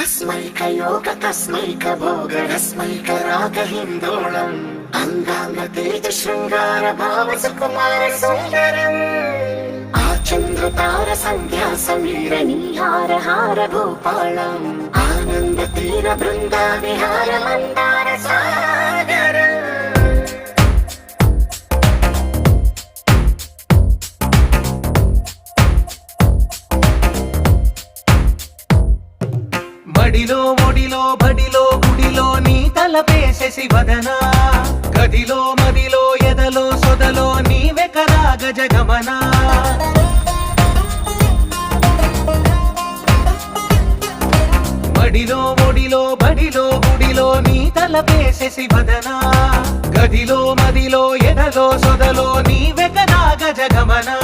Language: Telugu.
अस्मैकयोग तस्मैक भोग रस्मैक राग हिन्दोळम् अंगांग तेज शृंगार भाव सुकुमार सुंदरम् आचंद्र तार संध्या समीर नीहार हार भूपालम् आनंद तीर बृंदा विहार मंदार सागर మడిలో ఒడిలో బడిలో గుడిలో నీ తలపేసేసి వదనా గదిలో మదిలో ఎదలో సొదలో నీవే కదా గజగమనా మడిలో ఒడిలో బడిలో గుడిలో నీ తలపేసేసి వదనా గదిలో మదిలో ఎదలో సొదలో నీవే కదా గజగమనా